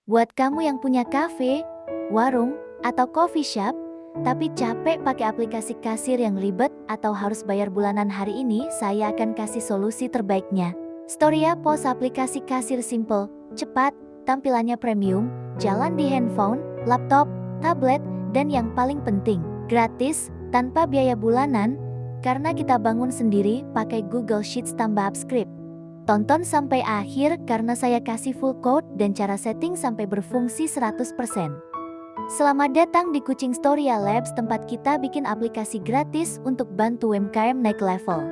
Buat kamu yang punya kafe, warung, atau coffee shop, tapi capek pakai aplikasi kasir yang ribet atau harus bayar bulanan hari ini, saya akan kasih solusi terbaiknya. StoryAPOS aplikasi kasir simple, cepat, tampilannya premium, jalan di handphone, laptop, tablet, dan yang paling penting, gratis, tanpa biaya bulanan, karena kita bangun sendiri pakai Google Sheets tambah Upscript. Tonton sampai akhir karena saya kasih full code dan cara setting sampai berfungsi 100%. Selamat datang di Kucing Storia Labs, tempat kita bikin aplikasi gratis untuk bantu UMKM naik level.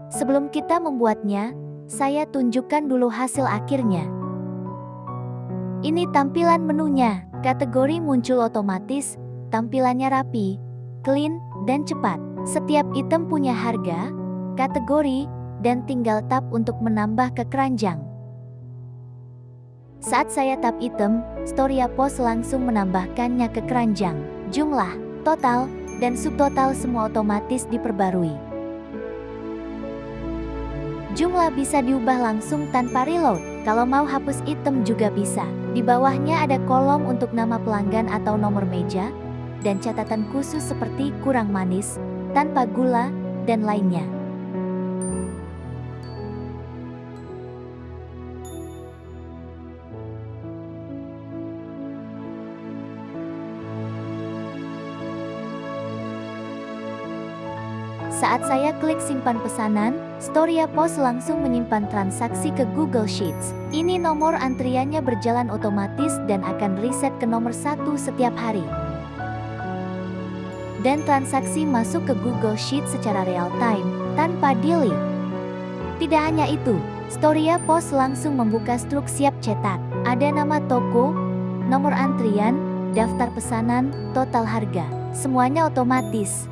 Sebelum kita membuatnya, saya tunjukkan dulu hasil akhirnya. Ini tampilan menunya, kategori muncul otomatis, tampilannya rapi, clean, dan cepat. Setiap item punya harga, kategori, dan tinggal tap untuk menambah ke keranjang. Saat saya tap item, StoryAPOS langsung menambahkannya ke keranjang. Jumlah, total, dan subtotal semua otomatis diperbarui. Jumlah bisa diubah langsung tanpa reload. Kalau mau hapus item juga bisa. Di bawahnya ada kolom untuk nama pelanggan atau nomor meja, dan catatan khusus seperti kurang manis, tanpa gula, dan lainnya. Saat saya klik simpan pesanan, StoryAPOS langsung menyimpan transaksi ke Google Sheets. Ini nomor antriannya berjalan otomatis dan akan reset ke nomor 1 setiap hari. Dan transaksi masuk ke Google Sheets secara real time, tanpa delay. Tidak hanya itu, StoryAPOS langsung membuka struk siap cetak. Ada nama toko, nomor antrian, daftar pesanan, total harga. Semuanya otomatis.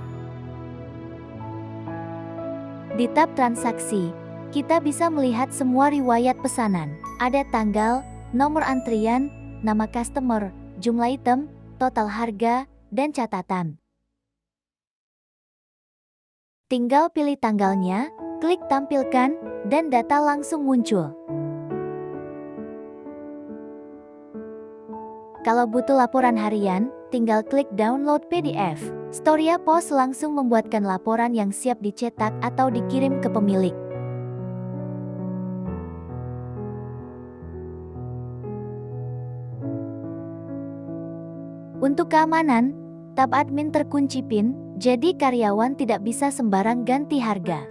Di tab transaksi, kita bisa melihat semua riwayat pesanan. Ada tanggal, nomor antrian, nama customer, jumlah item, total harga, dan catatan. Tinggal pilih tanggalnya, klik tampilkan, dan data langsung muncul. Kalau butuh laporan harian, tinggal klik download PDF. StoryAPOS langsung membuatkan laporan yang siap dicetak atau dikirim ke pemilik. Untuk keamanan, tab admin terkunci PIN, jadi karyawan tidak bisa sembarang ganti harga.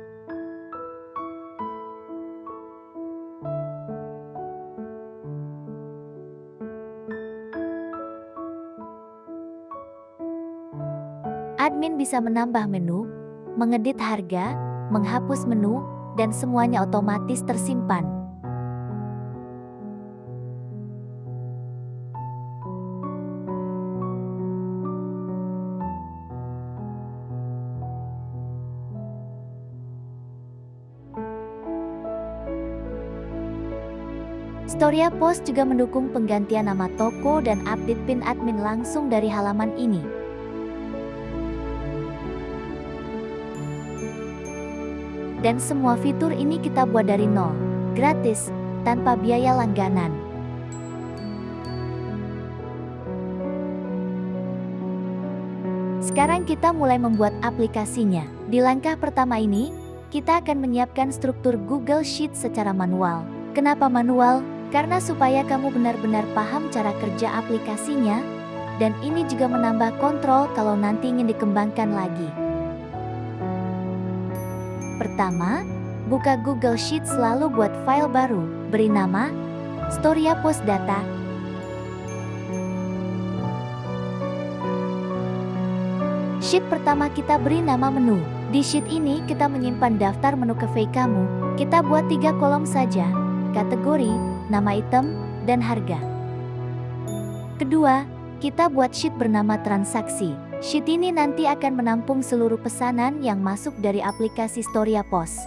Admin bisa menambah menu, mengedit harga, menghapus menu, dan semuanya otomatis tersimpan. StoryAPOS juga mendukung penggantian nama toko dan update PIN admin langsung dari halaman ini. Dan semua fitur ini kita buat dari nol, gratis, tanpa biaya langganan. Sekarang kita mulai membuat aplikasinya. Di langkah pertama ini, kita akan menyiapkan struktur Google Sheets secara manual. Kenapa manual? Karena supaya kamu benar-benar paham cara kerja aplikasinya, dan ini juga menambah kontrol kalau nanti ingin dikembangkan lagi. Pertama, buka Google Sheets lalu buat file baru, beri nama, StoryAPOS Data. Sheet pertama kita beri nama menu. Di sheet ini kita menyimpan daftar menu cafe kamu. Kita buat 3 kolom saja, kategori, nama item, dan harga. Kedua, kita buat sheet bernama transaksi. Sheet ini nanti akan menampung seluruh pesanan yang masuk dari aplikasi StoryAPOS.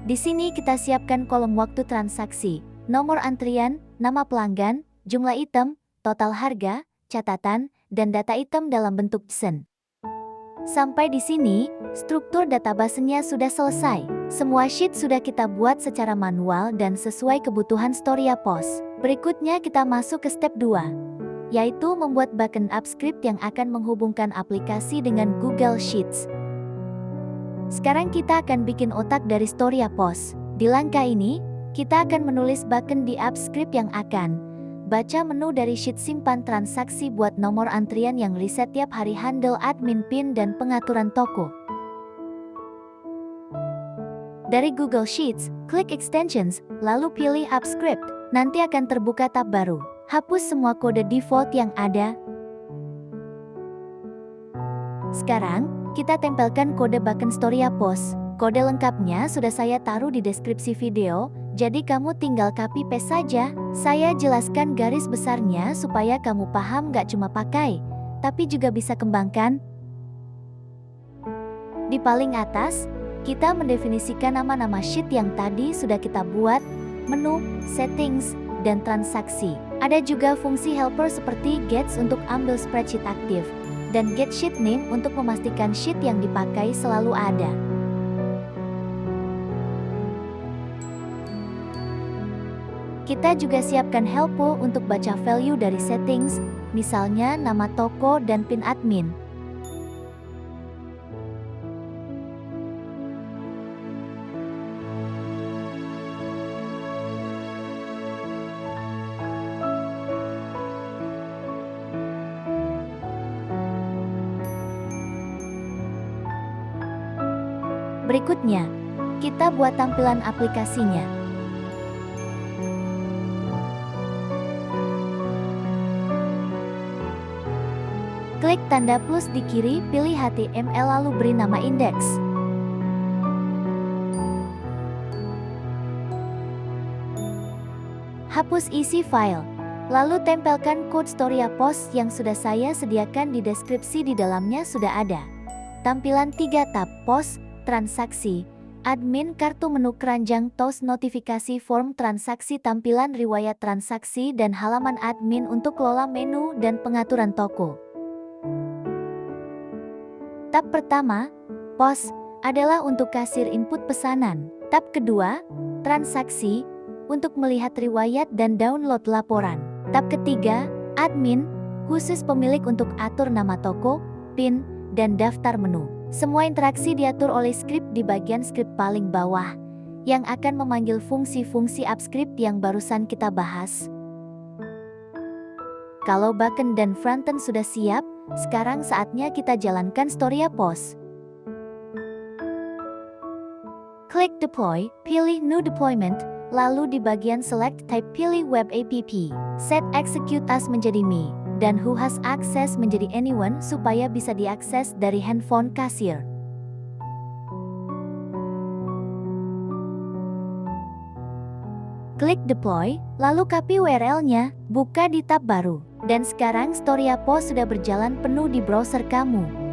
Di sini kita siapkan kolom waktu transaksi, nomor antrian, nama pelanggan, jumlah item, total harga, catatan, dan data item dalam bentuk JSON. Sampai di sini, struktur databasenya sudah selesai. Semua sheet sudah kita buat secara manual dan sesuai kebutuhan Storyapos. Berikutnya kita masuk ke step 2, yaitu membuat backup script yang akan menghubungkan aplikasi dengan Google Sheets. Sekarang kita akan bikin otak dari Storyapos. Di langkah ini, kita akan menulis backup di app script yang akan baca menu dari sheet simpan transaksi buat nomor antrian yang reset tiap hari, handle admin pin dan pengaturan toko. Dari Google Sheets, klik Extensions, lalu pilih App Script. Nanti akan terbuka tab baru. Hapus semua kode default yang ada. Sekarang, kita tempelkan kode backup Storyapos. Kode lengkapnya sudah saya taruh di deskripsi video, jadi kamu tinggal copy paste saja. Saya jelaskan garis besarnya supaya kamu paham gak cuma pakai, tapi juga bisa kembangkan. Di paling atas, kita mendefinisikan nama-nama sheet yang tadi sudah kita buat, menu, settings, dan transaksi. Ada juga fungsi helper seperti gets untuk ambil spreadsheet aktif, dan get sheet name untuk memastikan sheet yang dipakai selalu ada. Kita juga siapkan helper untuk baca value dari settings, misalnya nama toko dan pin admin. Berikutnya, kita buat tampilan aplikasinya. Klik tanda plus di kiri, pilih HTML lalu beri nama indeks. Hapus isi file, lalu tempelkan code Storyapos yang sudah saya sediakan di deskripsi. Di dalamnya sudah ada tampilan 3 tab, pos, transaksi, admin, kartu menu keranjang, tos, notifikasi, form transaksi, tampilan riwayat transaksi, dan halaman admin untuk kelola menu dan pengaturan toko. Tab pertama, pos, adalah untuk kasir input pesanan. Tab kedua, transaksi, untuk melihat riwayat dan download laporan. Tab ketiga, admin, khusus pemilik untuk atur nama toko, pin, dan daftar menu. Semua interaksi diatur oleh script di bagian script paling bawah, yang akan memanggil fungsi-fungsi app script yang barusan kita bahas. Kalau backend dan frontend sudah siap, sekarang saatnya kita jalankan Storyapos. Klik Deploy, pilih New Deployment, lalu di bagian Select Type pilih Web App. Set Execute As menjadi Me, dan Who Has Access menjadi Anyone supaya bisa diakses dari handphone kasir. Klik Deploy, lalu copy URL-nya, buka di tab baru. Dan sekarang Storyapos sudah berjalan penuh di browser kamu.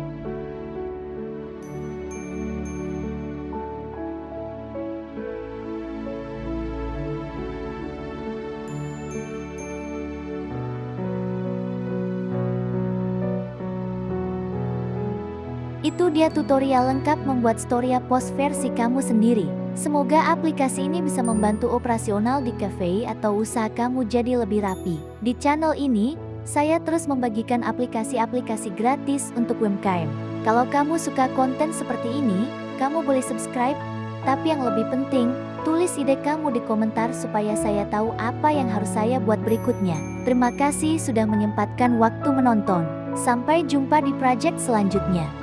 Itu dia tutorial lengkap membuat Storyapos versi kamu sendiri. Semoga aplikasi ini bisa membantu operasional di cafe atau usaha kamu jadi lebih rapi. Di channel ini, saya terus membagikan aplikasi-aplikasi gratis untuk UMKM. Kalau kamu suka konten seperti ini, kamu boleh subscribe. Tapi yang lebih penting, tulis ide kamu di komentar supaya saya tahu apa yang harus saya buat berikutnya. Terima kasih sudah menyempatkan waktu menonton. Sampai jumpa di project selanjutnya.